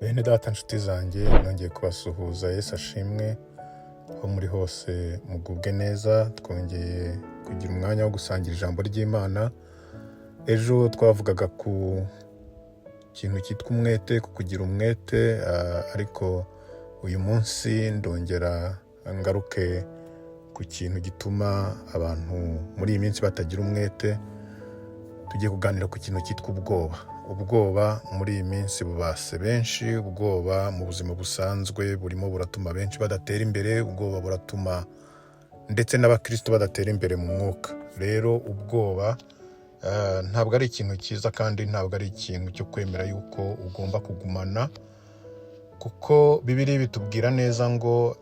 Bene data nshuti zanjye nongeye kubasuhuza. Yesu ashimwe. Aho muri hose mugubwe neza. Twongeye kugira umwanya wo gusangira ijambo ry'Imana. Ejo twavugaga ku kintu cyitwa umwete, ku kugira umwete, ariko uyu munsi ndongera ngaruke ku kintu gituma abantu muri iyi minsi batagira umwete. Tugiye kuganira ku kintu cyitwa ubwoba muri iyi minsi bubase benshi. Ubwoba mu buzima busanzwe burimo buratuma benshi badatera imbere. Ubwoba buratuma ndetse n'abakristo badatera imbere mu mwuka. Rero ubwoba ntabwo ari ikintu cyiza, kandi ntabwo ari ikintu cyo kwemera yuko ugomba kugumana, kuko Bibiliya bitubwira neza ngo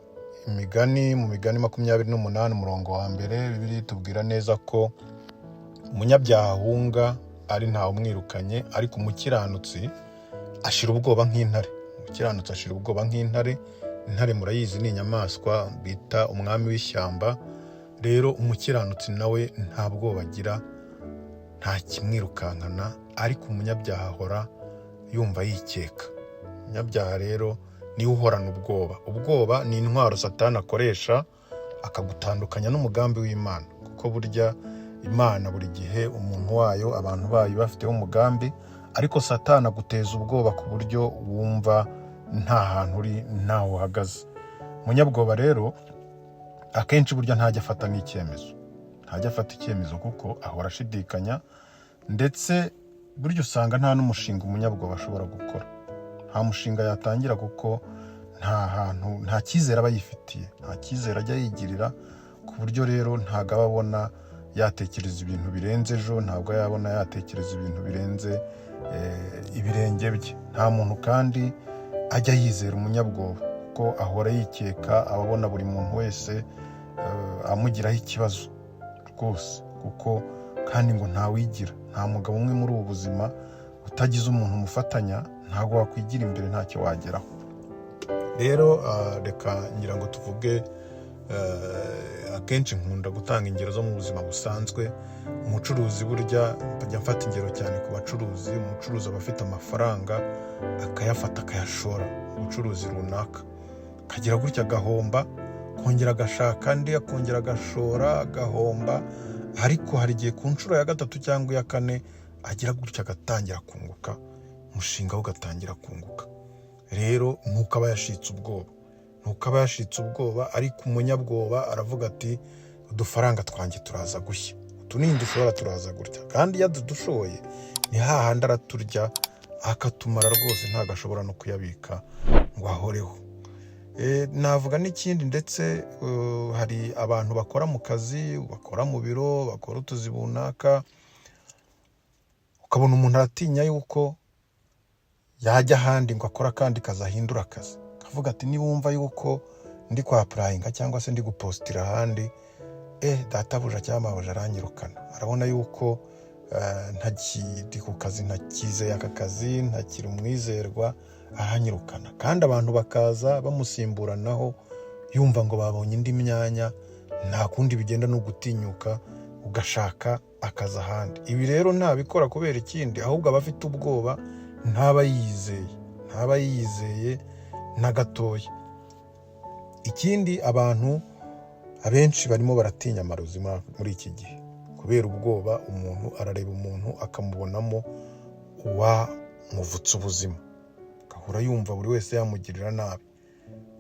mu migani 28 umurongo wa mbere, Bibiliya itubwira neza ko umunyabyaha ahunga ari ntawe umwirukanye, ariko umukiranutsi ashira ubwoba nk'intare. Umukiranutsi ashira ubwoba nk'intare. Intare murayizi, ni inyamaswa bita umwami w'ishyamba. Rero umukiranutsi nawe nta bwoba agira, nta kimwirukankana, ariko umunyabyaha ahora yumva yikeka. Umunyabyaha rero niwe uhorana ubwoba. Ubwoba ni intwaro Satani akoresha akagutandukanya n'umugambi w'Imana, kuko burya Imana buri gihe umuntu wayo, abantu bayo bafiteho umugambi, ariko Satani aguteza ubwoba ku buryo wumva nta hantu uri, ntaho uhagaze. Umunyabwoba rero akenshi burya ntajya afata n'icyemezo. Ntajya afata icyemezo kuko ahora ashidikanya, ndetse burya usanga nta n'umushinga umunyabwoba ashobora gukora. Nta mushinga yatangira kuko nta cyizere aba yifitiye, nta cyizere ajya yigirira, ku buryo rero ntabwo aba abona yatekereza ibintu birenze ejo, ntabwo yabona yatekereza ibintu birenze ibirenge bye. Nta muntu kandi ajya yizera umunyabwoba, kuko ahora yikeka, ababona buri muntu wese amugiraho ikibazo rwose, kuko kandi ngo ntawigira. Nta mugabo umwe muri ubu buzima utagize umuntu umufatanya, ntabwo wakwigira imbere, ntacyo wageraho. Rero reka ngira ngo tuvuge, akenshi nkunda gutanga ingero zo mu buzima busanzwe. Umucuruzi burya bajya mfata ingero cyane ku bacuruzi. Umucuruzi aba afite amafaranga akayafata akayashora mu bucuruzi runaka, akagira gutya agahomba, kongera agashaka andi, akongera agashora agahomba, ariko hari igihe ku nshuro ya gatatu cyangwa iya kane agira gutya agatangira kunguka, umushinga we ugatangira kunguka. Rero nuko aba yashitse ubwoba, ariko umunyabwoba aravuga ati udufaranga twanjye turaza gushya, utunini dushobora turaza gutya, kandi iyo dushoye ni hahandi araturya akatumara rwose, ntabwo ashobora no kuyabika ngo ahoreho. Navuga n'ikindi, ndetse hari abantu bakora mu kazi, bakora mu biro, bakora utuzi runaka, ukabona umuntu aratinya yuko yajya ahandi ngo akora akandi kazi, ahindura akazi, akavuga ati niba wumva yuko ndi kwa apurayinga cyangwa se ndi gupostira ahandi, databuja cyangwa mabuja aranyirukana. Arabona yuko ntakiri ku kazi, ntakizeye aka kazi, ntakiri umwizerwa, aranyirukana. Kandi abantu bakaza bamusimburanaho, yumva ngo babonye indi myanya, nta kundi bigenda no gutinyuka ugashaka akazi ahandi. Ibi rero ntabikora kubera ikindi, ahubwo aba afite ubwoba, ntaba yizeye na gatoya. Ikindi, abantu abenshi barimo baratinya amarozi muri iki gihe kubera ubwoba. Umuntu arareba umuntu akamubonamo uwamuvutse ubuzima, agahora yumva buri wese yamugirira nabi,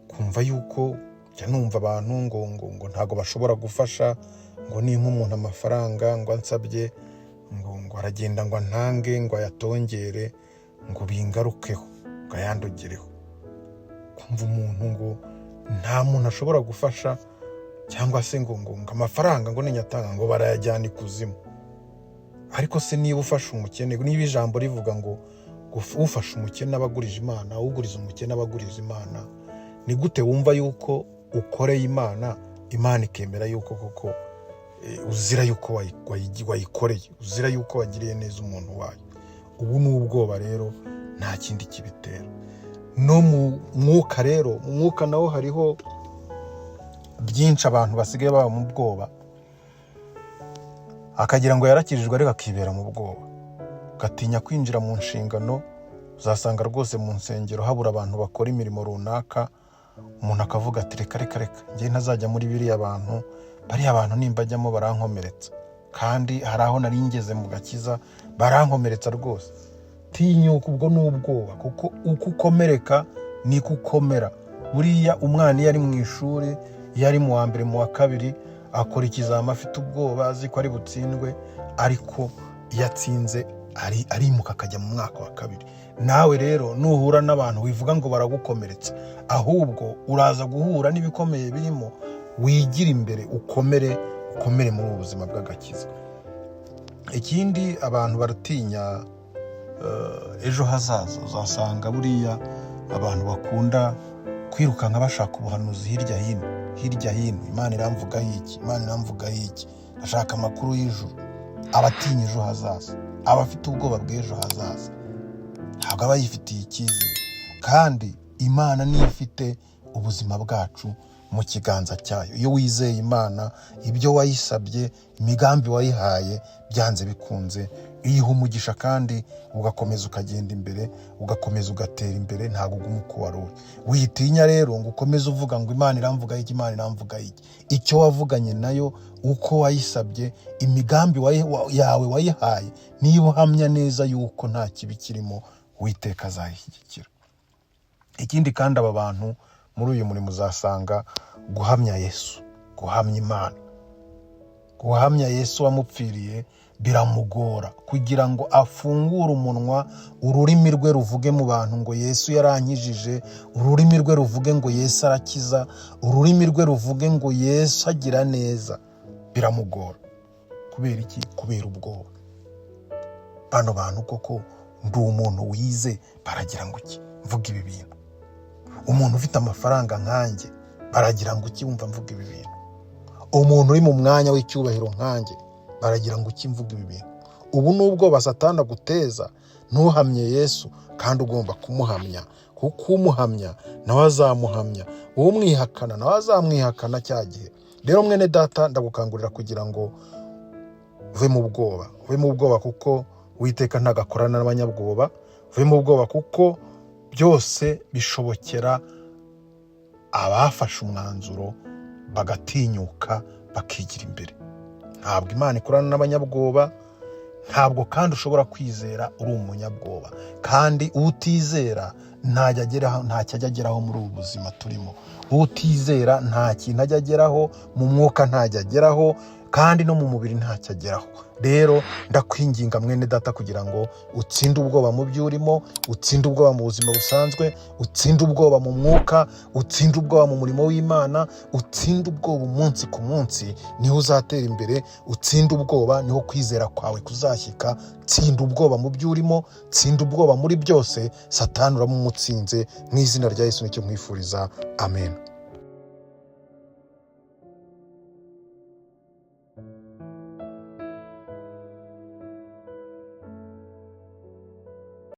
kumva yuko jya numva abantu ngo ntago bashobora gufasha, ngo nimpa umuntu amafaranga ngo ansabye ngo aragenda ngo antange, ngo ayatongere, ngo bingarukeho, ngo ayandogereho. Kumva umuntu ngo nta muntu ashobora gufasha, cyangwa se ngo amafaranga ngo ninyatanga ngo barayajyana ikuzimu. Ariko se niba ufasha umukene, niba ijambo rivuga ngo ufasha umukene abagurije Imana, uguriza umukene abaguriza Imana, ni gute wumva yuko ukoreye Imana, Imana ikemera yuko koko uzira yuko wayikoreye, uzira yuko wagiriye neza umuntu wayo? Ubu ni ubwoba rero, nta kindi kibitera. No mu mwuka rero, mu mwuka naho hariho byinshi abantu basigaye baba mu bwoba, akagira ngo yarakijijwe ariko akibera mu bwoba, ugatinya kwinjira mu nshingano uzasanga rwose mu nsengero habura abantu bakora imirimo runaka, umuntu akavuga ati reka njye ntazajya muri bariya bantu nimba ajyamo barankomeretsa, kandi hari aho nari ngeze mu gakiza barankomeretsa rwose. Tinyuka, ubwo ni ubwoba, kuko uko ukomereka ni kukomera. Buriya umwana iyo ari mu ishuri, iyo ari mu wa mbere mu wa kabiri, akora ikizami afite ubwoba, azi ko ari butsindwe, ariko iyo atsinze arimuka akajya mu mwaka wa kabiri. Nawe rero nuhura n'abantu wivuga ngo baragukomeretsa, ahubwo uraza guhura n'ibikomeye birimo, wigira imbere, ukomere muri ubu buzima bw'agakiza. Ikindi abantu baratinya ejo hazaza. Uzasanga buriya abantu bakunda kwirukanka bashaka ubuhanuzi hirya hino. Imana iramvugaho iki, ashaka amakuru y'ijuru. Abatinya ejo hazaza, abafite ubwoba bw'ejo hazaza, ntabwo aba yifitiye icyizere. Kandi Imana niyo ifite ubuzima bwacu mu kiganza cyayo. Iyo wizeye Imana, ibyo wayisabye, imigambi wayihaye, byanze bikunze iyiha umugisha, kandi ugakomeza ukagenda imbere, ugakomeza ugatera imbere, ntabwo uguma uko wari uri. Witinya rero ngo ukomeze uvuga ngo Imana iramvugaho iki. Icyo wavuganye nayo, uko wayisabye, imigambi yawe wayihaye, niba uhamya neza yuko nta kibi kirimo, Uwiteka azayishyigikira. Ikindi kandi aba bantu muri uyu murimo uzasanga guhamya Yesu, guhamya Imana, guhamya Yesu wamupfiriye biramugora, kugira ngo afungure umunwa, ururimi rwe ruvuge mu bantu ngo Yesu yarankijije, ururimi rwe ruvuge ngo Yesu arakiza, ururimi rwe ruvuge ngo Yesu agira neza, biramugora. Kubera iki? Kubera ubwoba. Bano bantu koko ndi umuntu wize, baragira ngo iki mvuga ibi bintu? Umuntu ufite amafaranga nkanjye, baragira ngo iki wumva mvuga ibi bintu? Umuntu uri mu mwanya w'icyubahiro nkanjye, baragira ngo iki mvuga ibi bintu? Ubu nubwo Satani aguteza, ntuhamye Yesu, kandi ugomba kumuhamya, kuko umuhamya nawe azamuhamya, umwihakana nawe azamwihakana cya gihe. Rero mwene data, ndagukangurira kugira ngo uve mu bwoba, kuko Uwiteka ntagakorana n'abanyabwoba. Uve mu bwoba, kuko byose bishobokera abafashe umwanzuro bagatinyuka bakigira imbere. Ntabwo Imana ikorana n'abanyabwoba, ntabwo kandi ushobora kwizera uri umunyabwoba. Kandi utizera ntajya ageraho muri ubu buzima turimo. Utizera nta kintu ajya ageraho, mu mwuka ntajya ageraho, kandi no mu mubiri ntacyo ageraho. Rero ndakwinginga mwene data, kugira ngo utsinde ubwoba mu byo urimo, utsinde ubwoba mu buzima busanzwe, utsinde ubwoba mu mwuka, utsinde ubwoba mu murimo w'Imana, utsinde ubwoba umunsi ku munsi, niho uzatera imbere. Utsinde ubwoba, niho kwizera kwawe kuzashyika. Tsinda ubwoba mu byo urimo, tsinda ubwoba muri byose. Satani uramumutsinze, mu izina rya Yesu nicyo nkwifuriza. Amen.